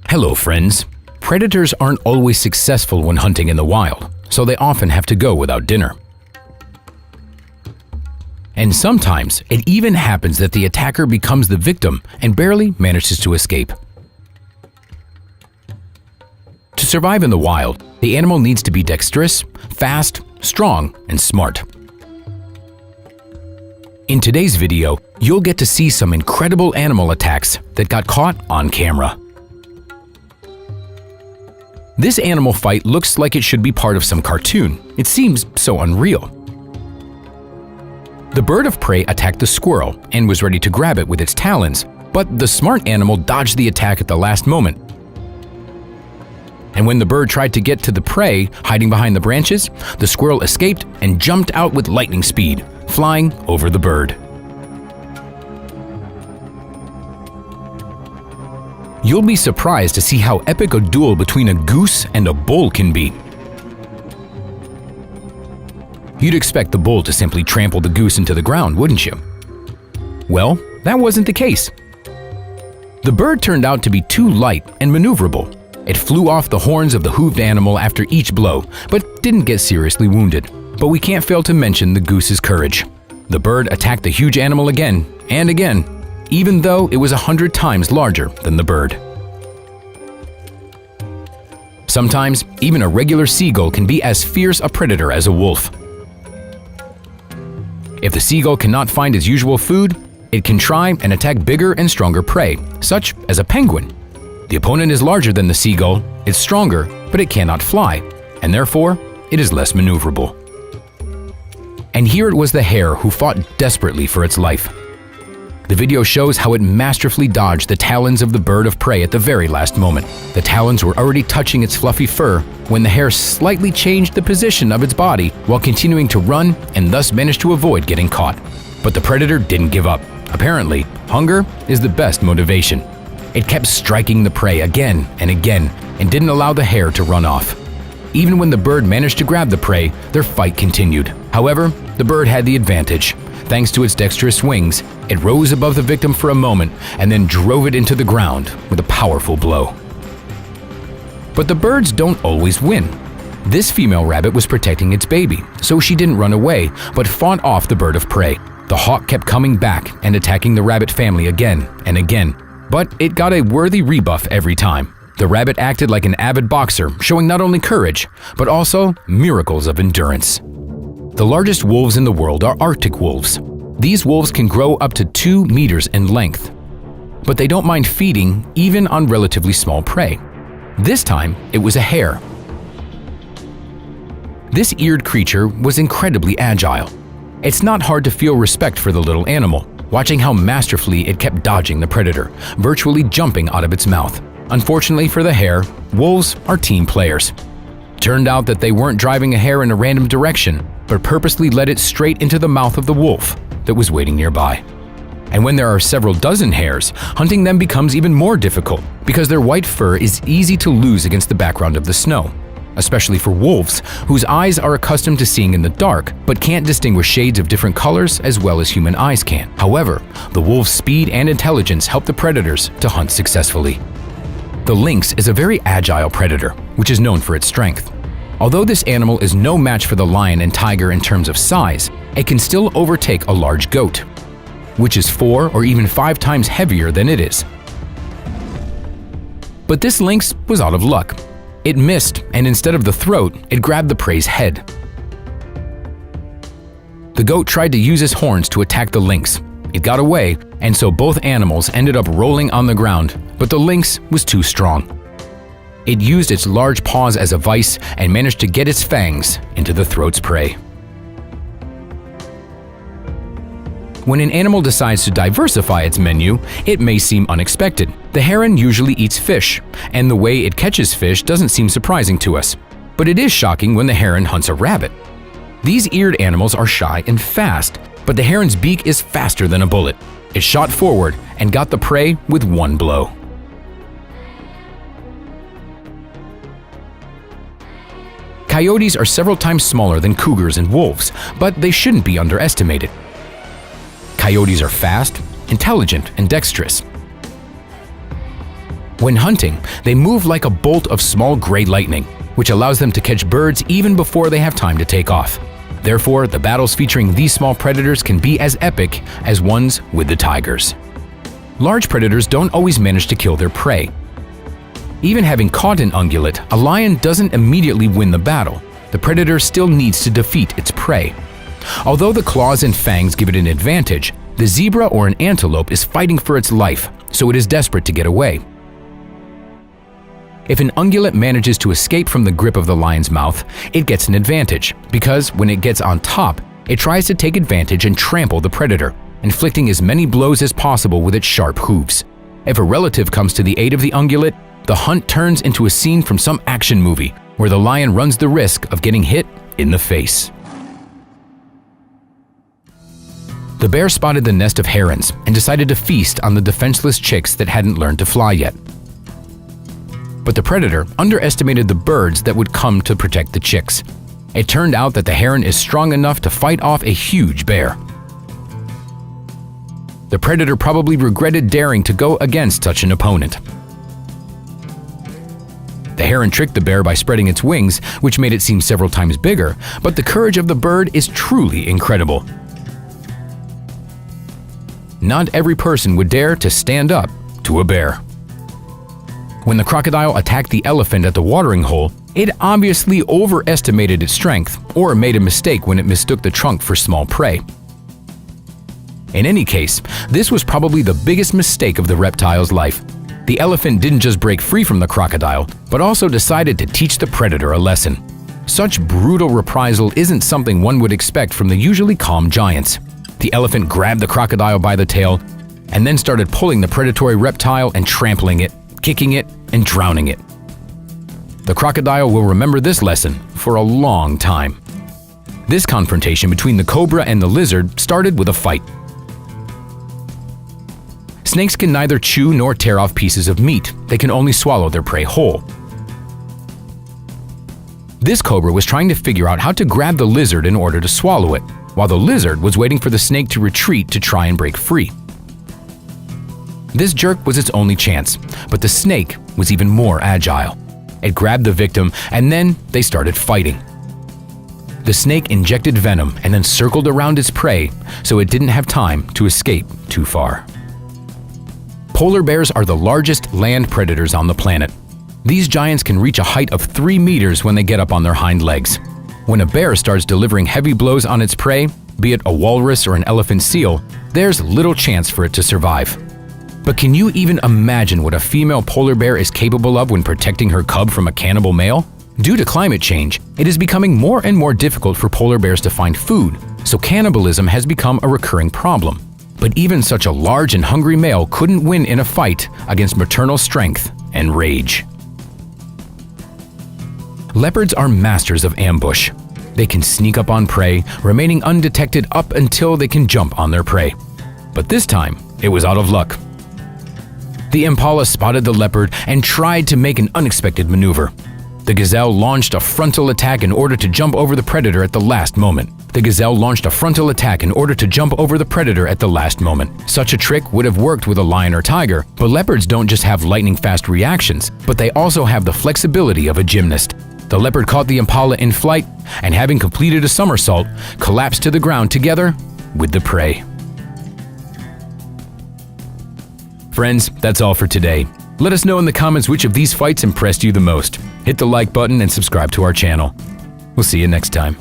Hello, friends. Predators aren't always successful when hunting in the wild, so they often have to go without dinner. And sometimes it even happens that the attacker becomes the victim and barely manages to escape. To survive in the wild, the animal needs to be dexterous, fast, strong, and smart. In today's video, you'll get to see some incredible animal attacks that got caught on camera. This animal fight looks like it should be part of some cartoon. It seems so unreal. The bird of prey attacked the squirrel and was ready to grab it with its talons, but the smart animal dodged the attack at the last moment. And when the bird tried to get to the prey hiding behind the branches, the squirrel escaped and jumped out with lightning speed, flying over the bird. You'll be surprised to see how epic a duel between a goose and a bull can be. You'd expect the bull to simply trample the goose into the ground, wouldn't you? Well, that wasn't the case. The bird turned out to be too light and maneuverable. It flew off the horns of the hooved animal after each blow, but didn't get seriously wounded. But we can't fail to mention the goose's courage. The bird attacked the huge animal again and again, even though it was 100 times larger than the bird. Sometimes, even a regular seagull can be as fierce a predator as a wolf. If the seagull cannot find its usual food, it can try and attack bigger and stronger prey, such as a penguin. The opponent is larger than the seagull, it's stronger, but it cannot fly, and therefore, it is less maneuverable. And here it was the hare who fought desperately for its life. The video shows how it masterfully dodged the talons of the bird of prey at the very last moment. The talons were already touching its fluffy fur when the hare slightly changed the position of its body while continuing to run and thus managed to avoid getting caught. But the predator didn't give up. Apparently, hunger is the best motivation. It kept striking the prey again and again and didn't allow the hare to run off. Even when the bird managed to grab the prey, their fight continued. However, the bird had the advantage. Thanks to its dexterous wings, it rose above the victim for a moment and then drove it into the ground with a powerful blow. But the birds don't always win. This female rabbit was protecting its baby, so she didn't run away, but fought off the bird of prey. The hawk kept coming back and attacking the rabbit family again and again, but it got a worthy rebuff every time. The rabbit acted like an avid boxer, showing not only courage, but also miracles of endurance. The largest wolves in the world are Arctic wolves. These wolves can grow up to 2 meters in length, but they don't mind feeding even on relatively small prey. This time, it was a hare. This eared creature was incredibly agile. It's not hard to feel respect for the little animal, watching how masterfully it kept dodging the predator, virtually jumping out of its mouth. Unfortunately for the hare, wolves are team players. Turned out that they weren't driving a hare in a random direction, but purposely led it straight into the mouth of the wolf that was waiting nearby. And when there are several dozen hares, hunting them becomes even more difficult because their white fur is easy to lose against the background of the snow, especially for wolves, whose eyes are accustomed to seeing in the dark but can't distinguish shades of different colors as well as human eyes can. However, the wolf's speed and intelligence help the predators to hunt successfully. The lynx is a very agile predator, which is known for its strength. Although this animal is no match for the lion and tiger in terms of size, it can still overtake a large goat, which is 4 or even 5 times heavier than it is. But this lynx was out of luck. It missed, and instead of the throat, it grabbed the prey's head. The goat tried to use his horns to attack the lynx. It got away, and so both animals ended up rolling on the ground, but the lynx was too strong. It used its large paws as a vice and managed to get its fangs into the throat's prey. When an animal decides to diversify its menu, it may seem unexpected. The heron usually eats fish, and the way it catches fish doesn't seem surprising to us. But it is shocking when the heron hunts a rabbit. These eared animals are shy and fast, but the heron's beak is faster than a bullet. It shot forward and got the prey with one blow. Coyotes are several times smaller than cougars and wolves, but they shouldn't be underestimated. Coyotes are fast, intelligent, and dexterous. When hunting, they move like a bolt of small gray lightning, which allows them to catch birds even before they have time to take off. Therefore, the battles featuring these small predators can be as epic as ones with the tigers. Large predators don't always manage to kill their prey. Even having caught an ungulate, a lion doesn't immediately win the battle. The predator still needs to defeat its prey. Although the claws and fangs give it an advantage, the zebra or an antelope is fighting for its life, so it is desperate to get away. If an ungulate manages to escape from the grip of the lion's mouth, it gets an advantage, because when it gets on top, it tries to take advantage and trample the predator, inflicting as many blows as possible with its sharp hooves. If a relative comes to the aid of the ungulate, the hunt turns into a scene from some action movie, where the lion runs the risk of getting hit in the face. The bear spotted the nest of herons and decided to feast on the defenseless chicks that hadn't learned to fly yet. But the predator underestimated the birds that would come to protect the chicks. It turned out that the heron is strong enough to fight off a huge bear. The predator probably regretted daring to go against such an opponent. The heron tricked the bear by spreading its wings, which made it seem several times bigger, but the courage of the bird is truly incredible. Not every person would dare to stand up to a bear. When the crocodile attacked the elephant at the watering hole, it obviously overestimated its strength or made a mistake when it mistook the trunk for small prey. In any case, this was probably the biggest mistake of the reptile's life. The elephant didn't just break free from the crocodile, but also decided to teach the predator a lesson. Such brutal reprisal isn't something one would expect from the usually calm giants. The elephant grabbed the crocodile by the tail and then started pulling the predatory reptile and trampling it, kicking it, and drowning it. The crocodile will remember this lesson for a long time. This confrontation between the cobra and the lizard started with a fight. Snakes can neither chew nor tear off pieces of meat. They can only swallow their prey whole. This cobra was trying to figure out how to grab the lizard in order to swallow it, while the lizard was waiting for the snake to retreat to try and break free. This jerk was its only chance, but the snake was even more agile. It grabbed the victim, and then they started fighting. The snake injected venom and then circled around its prey, so it didn't have time to escape too far. Polar bears are the largest land predators on the planet. These giants can reach a height of 3 meters when they get up on their hind legs. When a bear starts delivering heavy blows on its prey, be it a walrus or an elephant seal, there's little chance for it to survive. But can you even imagine what a female polar bear is capable of when protecting her cub from a cannibal male? Due to climate change, it is becoming more and more difficult for polar bears to find food, so cannibalism has become a recurring problem. But even such a large and hungry male couldn't win in a fight against maternal strength and rage. Leopards are masters of ambush. They can sneak up on prey, remaining undetected up until they can jump on their prey. But this time, it was out of luck. The impala spotted the leopard and tried to make an unexpected maneuver. The gazelle launched a frontal attack in order to jump over the predator at the last moment. Such a trick would have worked with a lion or tiger, but leopards don't just have lightning-fast reactions, but they also have the flexibility of a gymnast. The leopard caught the impala in flight, and having completed a somersault, collapsed to the ground together with the prey. Friends, that's all for today. Let us know in the comments which of these fights impressed you the most. Hit the like button and subscribe to our channel. We'll see you next time.